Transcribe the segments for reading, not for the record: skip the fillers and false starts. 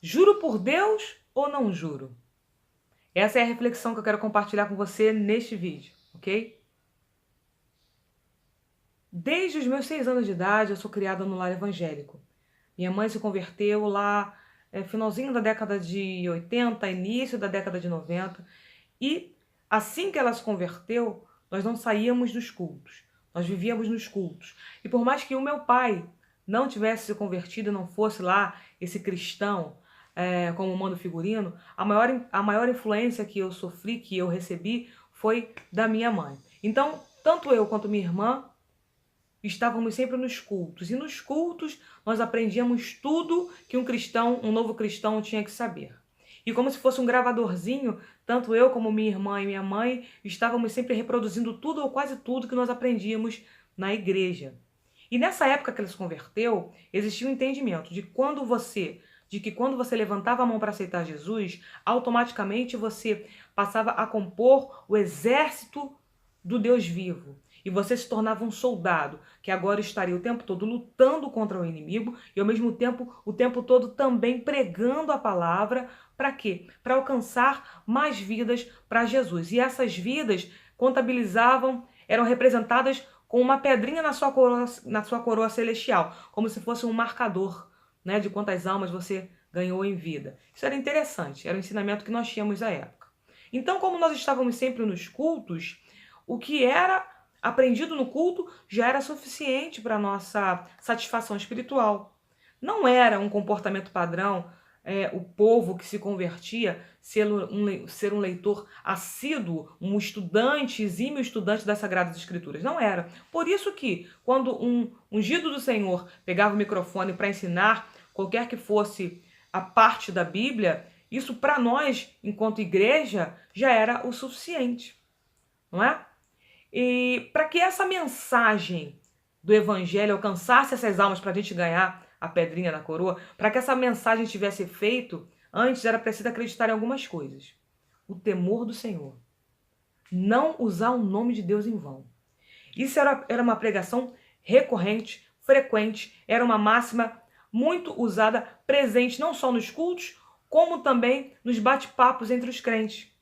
Juro por Deus ou não juro? Essa é a reflexão que eu quero compartilhar com você neste vídeo, ok? Desde os meus 6 anos de idade, eu sou criada no lar evangélico. Minha mãe se converteu lá, finalzinho da década de 80, início da década de 90. E assim que ela se converteu, nós não saíamos dos cultos. Nós vivíamos nos cultos. E por mais que o meu pai não tivesse se convertido, não fosse lá esse cristão, como manda o figurino, a maior influência que eu sofri, que eu recebi, foi da minha mãe. Então, tanto eu quanto minha irmã estávamos sempre nos cultos. E nos cultos nós aprendíamos tudo que um cristão, um novo cristão tinha que saber. E como se fosse um gravadorzinho, tanto eu como minha irmã e minha mãe estávamos sempre reproduzindo tudo ou quase tudo que nós aprendíamos na igreja. E nessa época que ele se converteu, existia um entendimento de que quando você levantava a mão para aceitar Jesus, automaticamente você passava a compor o exército do Deus vivo. E você se tornava um soldado que agora estaria o tempo todo lutando contra o inimigo e ao mesmo tempo, o tempo todo também pregando a palavra. Para quê? Para alcançar mais vidas para Jesus. E essas vidas contabilizavam, eram representadas com uma pedrinha na sua coroa celestial, como se fosse um marcador, né, de quantas almas você ganhou em vida. Isso era interessante, era o ensinamento que nós tínhamos à época. Então, como nós estávamos sempre nos cultos, o que era aprendido no culto já era suficiente para a nossa satisfação espiritual. Não era um comportamento padrão o povo que se convertia ser um leitor assíduo, um estudante, exímio estudante das Sagradas Escrituras. Não era. Por isso que, quando um ungido do Senhor pegava o microfone para ensinar qualquer que fosse a parte da Bíblia, isso para nós, enquanto igreja, já era o suficiente. Não é? E para que essa mensagem do Evangelho alcançasse essas almas para a gente ganhar a pedrinha na coroa, para que essa mensagem tivesse efeito, antes era preciso acreditar em algumas coisas. O temor do Senhor. Não usar o nome de Deus em vão. Isso era uma pregação recorrente, frequente, era uma máxima muito usada, presente não só nos cultos, como também nos bate-papos entre os crentes.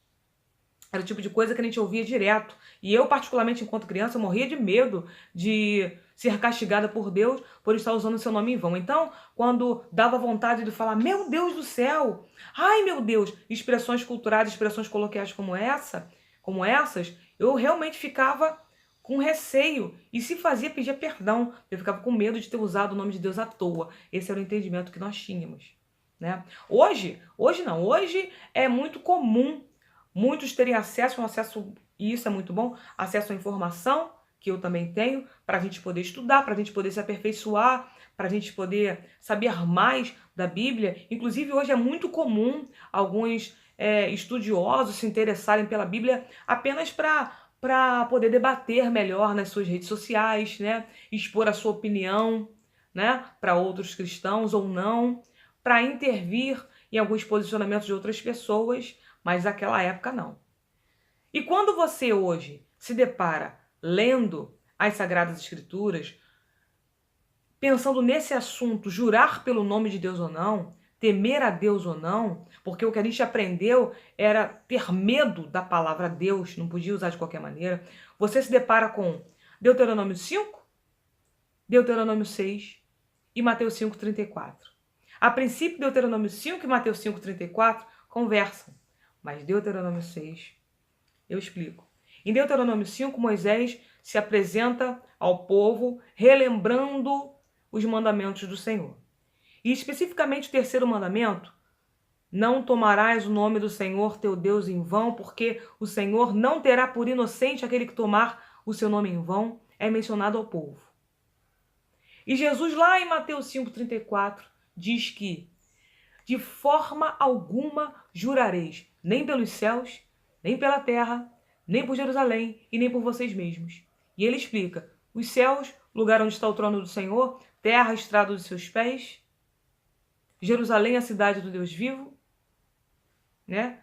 Era o tipo de coisa que a gente ouvia direto. E eu, particularmente, enquanto criança, morria de medo de ser castigada por Deus por estar usando o seu nome em vão. Então, quando dava vontade de falar, meu Deus do céu, ai meu Deus, expressões culturais, expressões coloquiais como essas, eu realmente ficava com receio. E se fazia, pedia perdão. Eu ficava com medo de ter usado o nome de Deus à toa. Esse era o entendimento que nós tínhamos. Né? Hoje não. Hoje é muito comum muitos terem acesso, e isso é muito bom, acesso à informação, que eu também tenho, para a gente poder estudar, para a gente poder se aperfeiçoar, para a gente poder saber mais da Bíblia. Inclusive, hoje é muito comum alguns estudiosos se interessarem pela Bíblia apenas para poder debater melhor nas suas redes sociais, né? Expor a sua opinião, né? Para outros cristãos ou não, para intervir em alguns posicionamentos de outras pessoas, mas naquela época não. E quando você hoje se depara lendo as Sagradas Escrituras, pensando nesse assunto, jurar pelo nome de Deus ou não, temer a Deus ou não, porque o que a gente aprendeu era ter medo da palavra Deus, não podia usar de qualquer maneira, você se depara com Deuteronômio 5, Deuteronômio 6 e Mateus 5,34. A princípio, Deuteronômio 5 e Mateus 5,34 conversam. Mas Deuteronômio 6, eu explico. Em Deuteronômio 5, Moisés se apresenta ao povo relembrando os mandamentos do Senhor. E especificamente o terceiro mandamento, não tomarás o nome do Senhor teu Deus em vão, porque o Senhor não terá por inocente aquele que tomar o seu nome em vão, é mencionado ao povo. E Jesus lá em Mateus 5,34 diz que de forma alguma jurareis, nem pelos céus, nem pela terra, nem por Jerusalém e nem por vocês mesmos. E ele explica, os céus, lugar onde está o trono do Senhor, terra, estrado dos seus pés, Jerusalém, a cidade do Deus vivo, né?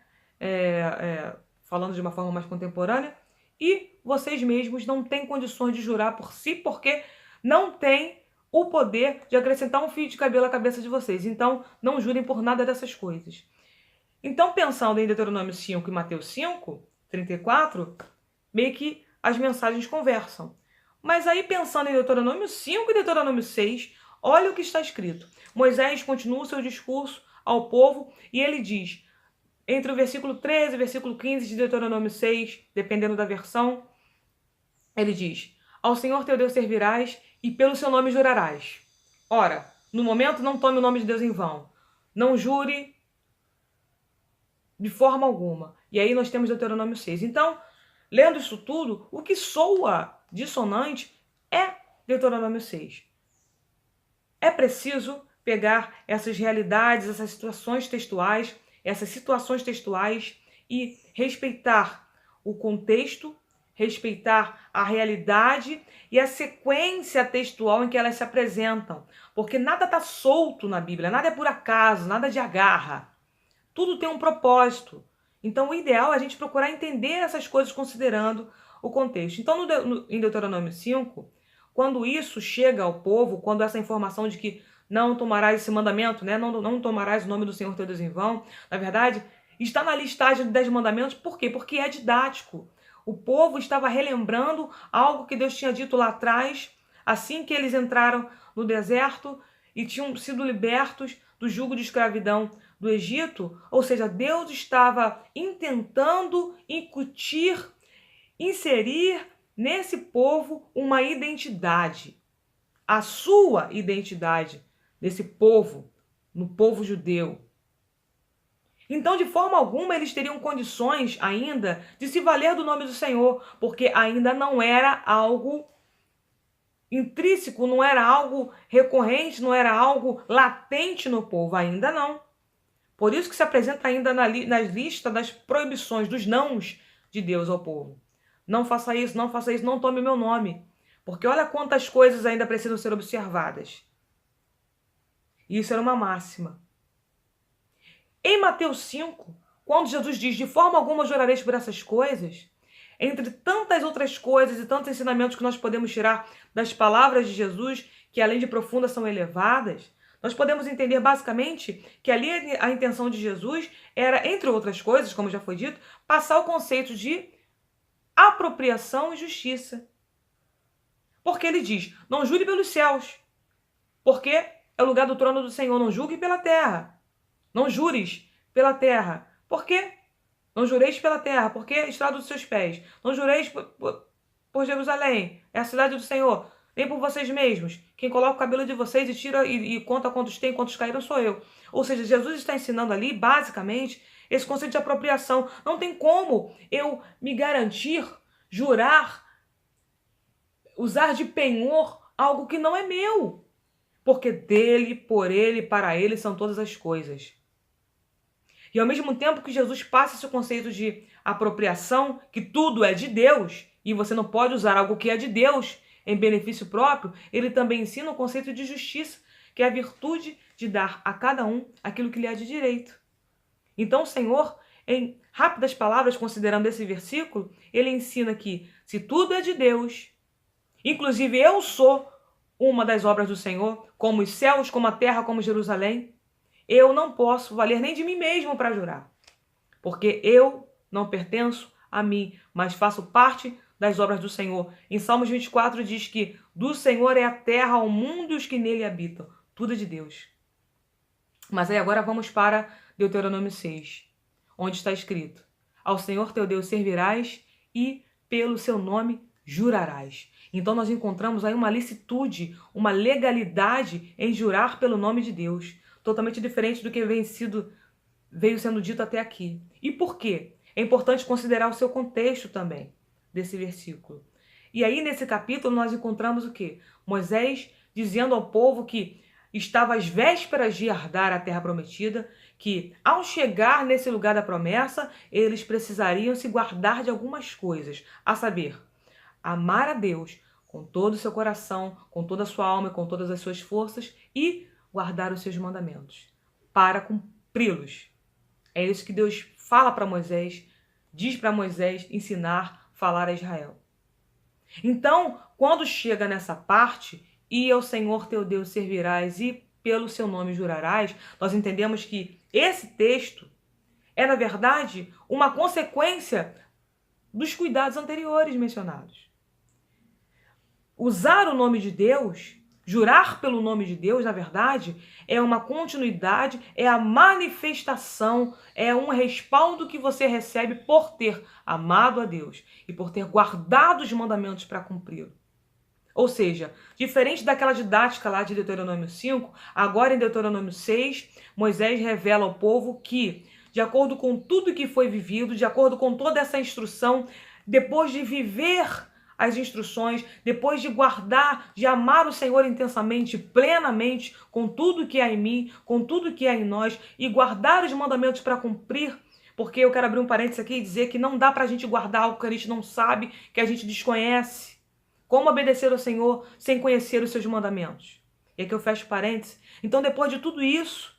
Falando de uma forma mais contemporânea, e vocês mesmos não têm condições de jurar por si, porque não têm o poder de acrescentar um fio de cabelo à cabeça de vocês. Então, não jurem por nada dessas coisas. Então, pensando em Deuteronômio 5 e Mateus 5, 34, meio que as mensagens conversam. Mas aí, pensando em Deuteronômio 5 e Deuteronômio 6, olha o que está escrito. Moisés continua o seu discurso ao povo e ele diz, entre o versículo 13 e o versículo 15 de Deuteronômio 6, dependendo da versão, ele diz, ao Senhor teu Deus servirás e pelo seu nome jurarás. Ora, no momento não tome o nome de Deus em vão. Não jure de forma alguma. E aí nós temos Deuteronômio 6. Então, lendo isso tudo, o que soa dissonante é Deuteronômio 6. É preciso pegar essas realidades, essas situações textuais e respeitar o contexto, respeitar a realidade e a sequência textual em que elas se apresentam. Porque nada está solto na Bíblia, nada é por acaso, nada de agarra. Tudo tem um propósito. Então, o ideal é a gente procurar entender essas coisas considerando o contexto. Então, em Deuteronômio 5, quando isso chega ao povo, quando essa informação de que não tomarás esse mandamento, né? Não tomarás o nome do Senhor teu Deus em vão, na verdade, está na listagem de 10 mandamentos. Por quê? Porque é didático. O povo estava relembrando algo que Deus tinha dito lá atrás, assim que eles entraram no deserto e tinham sido libertos do jugo de escravidão do Egito. Ou seja, Deus estava intentando inserir nesse povo uma identidade. A sua identidade desse povo, no povo judeu. Então, de forma alguma, eles teriam condições ainda de se valer do nome do Senhor, porque ainda não era algo intrínseco, não era algo recorrente, não era algo latente no povo, ainda não. Por isso que se apresenta ainda nas listas das proibições, dos nãos de Deus ao povo. Não faça isso, não faça isso, não tome meu nome. Porque olha quantas coisas ainda precisam ser observadas. Isso era uma máxima. Em Mateus 5, quando Jesus diz, de forma alguma jurareis por essas coisas, entre tantas outras coisas e tantos ensinamentos que nós podemos tirar das palavras de Jesus, que além de profundas são elevadas, nós podemos entender basicamente que ali a intenção de Jesus era, entre outras coisas, como já foi dito, passar o conceito de apropriação e justiça. Porque ele diz, não jure pelos céus, porque é o lugar do trono do Senhor, não julgue pela terra. Não jures pela terra. Por quê? Não jureis pela terra, porque é estrado dos seus pés. Não jureis por Jerusalém, é a cidade do Senhor. Nem por vocês mesmos. Quem coloca o cabelo de vocês e tira e conta quantos tem, quantos caíram, sou eu. Ou seja, Jesus está ensinando ali, basicamente, esse conceito de apropriação. Não tem como eu me garantir, jurar, usar de penhor algo que não é meu. Porque dele, por ele, para ele são todas as coisas. E ao mesmo tempo que Jesus passa esse conceito de apropriação, que tudo é de Deus, e você não pode usar algo que é de Deus em benefício próprio, ele também ensina o conceito de justiça, que é a virtude de dar a cada um aquilo que lhe é de direito. Então o Senhor, em rápidas palavras, considerando esse versículo, ele ensina que se tudo é de Deus, inclusive eu sou uma das obras do Senhor, como os céus, como a terra, como Jerusalém, eu não posso valer nem de mim mesmo para jurar. Porque eu não pertenço a mim, mas faço parte das obras do Senhor. Em Salmos 24 diz que do Senhor é a terra, o mundo e os que nele habitam. Tudo é de Deus. Mas aí agora vamos para Deuteronômio 6, onde está escrito, ao Senhor teu Deus servirás e pelo seu nome jurarás. Então nós encontramos aí uma licitude, uma legalidade em jurar pelo nome de Deus. Totalmente diferente do que veio sendo dito até aqui. E por quê? É importante considerar o seu contexto também desse versículo. E aí nesse capítulo nós encontramos o quê? Moisés dizendo ao povo que estava às vésperas de herdar a terra prometida, que ao chegar nesse lugar da promessa, eles precisariam se guardar de algumas coisas, a saber, amar a Deus com todo o seu coração, com toda a sua alma e com todas as suas forças e guardar os seus mandamentos, para cumpri-los. É isso que Deus fala para Moisés, diz para Moisés ensinar, falar a Israel. Então, quando chega nessa parte, e ao Senhor teu Deus servirás e pelo seu nome jurarás, nós entendemos que esse texto é, na verdade, uma consequência dos cuidados anteriores mencionados. Usar o nome de Deus, jurar pelo nome de Deus, na verdade, é uma continuidade, é a manifestação, é um respaldo que você recebe por ter amado a Deus e por ter guardado os mandamentos para cumpri-lo. Ou seja, diferente daquela didática lá de Deuteronômio 5, agora em Deuteronômio 6, Moisés revela ao povo que, de acordo com tudo que foi vivido, de acordo com toda essa instrução, depois de viver as instruções, depois de guardar, de amar o Senhor intensamente, plenamente, com tudo que há em mim, com tudo que há em nós, e guardar os mandamentos para cumprir, porque eu quero abrir um parênteses aqui e dizer que não dá para a gente guardar algo que a gente não sabe, que a gente desconhece. Como obedecer ao Senhor sem conhecer os seus mandamentos? E aqui eu fecho parênteses. Então, depois de tudo isso,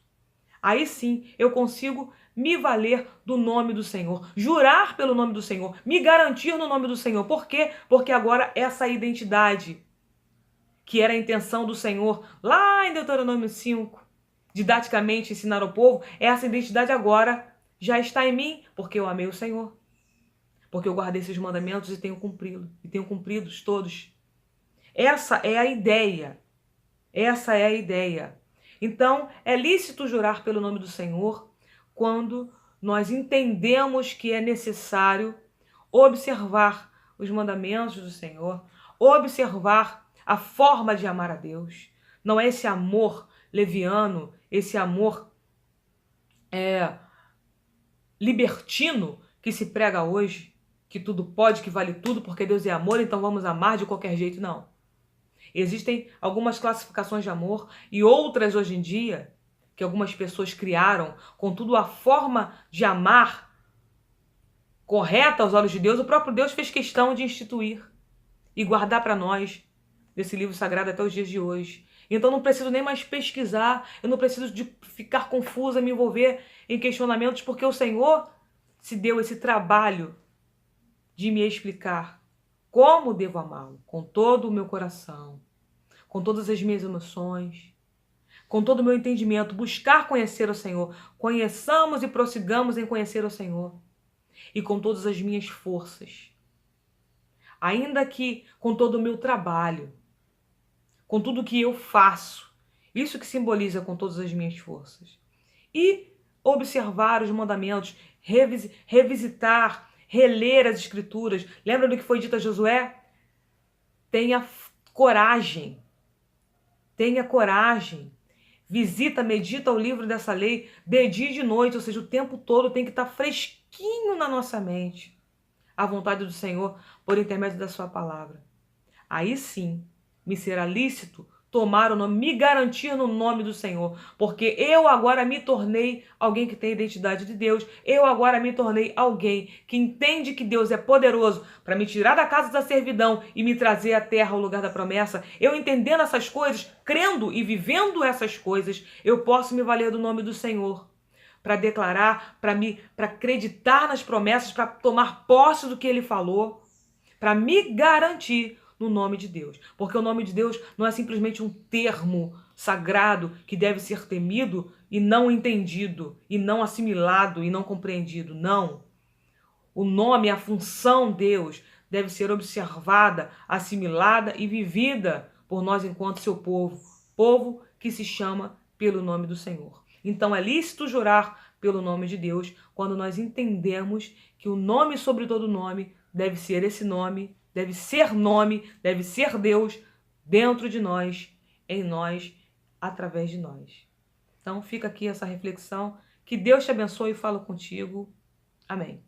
aí sim eu consigo me valer do nome do Senhor, jurar pelo nome do Senhor, me garantir no nome do Senhor. Por quê? Porque agora essa identidade, que era a intenção do Senhor lá em Deuteronômio 5, didaticamente ensinar ao povo, essa identidade agora já está em mim, porque eu amei o Senhor. Porque eu guardei esses mandamentos e tenho cumprido. E tenho cumpridos todos. Essa é a ideia. Essa é a ideia. Então, é lícito jurar pelo nome do Senhor quando nós entendemos que é necessário observar os mandamentos do Senhor, observar a forma de amar a Deus. Não é esse amor leviano, esse amor libertino que se prega hoje, que tudo pode, que vale tudo, porque Deus é amor, então vamos amar de qualquer jeito. Não. Existem algumas classificações de amor e outras hoje em dia, que algumas pessoas criaram, contudo a forma de amar correta aos olhos de Deus, o próprio Deus fez questão de instituir e guardar para nós desse livro sagrado até os dias de hoje. Então não preciso nem mais pesquisar, eu não preciso de ficar confusa, me envolver em questionamentos, porque o Senhor se deu esse trabalho de me explicar como devo amá-lo, com todo o meu coração, com todas as minhas emoções, com todo o meu entendimento, buscar conhecer o Senhor. Conheçamos e prossigamos em conhecer o Senhor. E com todas as minhas forças. Ainda que com todo o meu trabalho, com tudo que eu faço. Isso que simboliza com todas as minhas forças. E observar os mandamentos, revisitar, reler as Escrituras. Lembra do que foi dito a Josué? Tenha coragem. Tenha coragem. Visita, medita o livro dessa lei de dia e de noite, ou seja, o tempo todo tem que estar fresquinho na nossa mente. A vontade do Senhor por intermédio da sua palavra. Aí sim, me será lícito tomar o nome, me garantir no nome do Senhor, porque eu agora me tornei alguém que tem identidade de Deus, eu agora me tornei alguém que entende que Deus é poderoso para me tirar da casa da servidão e me trazer à terra, ao lugar da promessa. Eu entendendo essas coisas, crendo e vivendo essas coisas, eu posso me valer do nome do Senhor para declarar, para acreditar nas promessas, para tomar posse do que Ele falou, para me garantir no nome de Deus. Porque o nome de Deus não é simplesmente um termo sagrado que deve ser temido e não entendido, e não assimilado, e não compreendido. Não. O nome, a função Deus deve ser observada, assimilada e vivida por nós enquanto seu povo. Povo que se chama pelo nome do Senhor. Então é lícito jurar pelo nome de Deus quando nós entendemos que o nome sobre todo nome deve ser esse nome, deve ser Deus dentro de nós, em nós, através de nós. Então fica aqui essa reflexão. Que Deus te abençoe e fala contigo. Amém.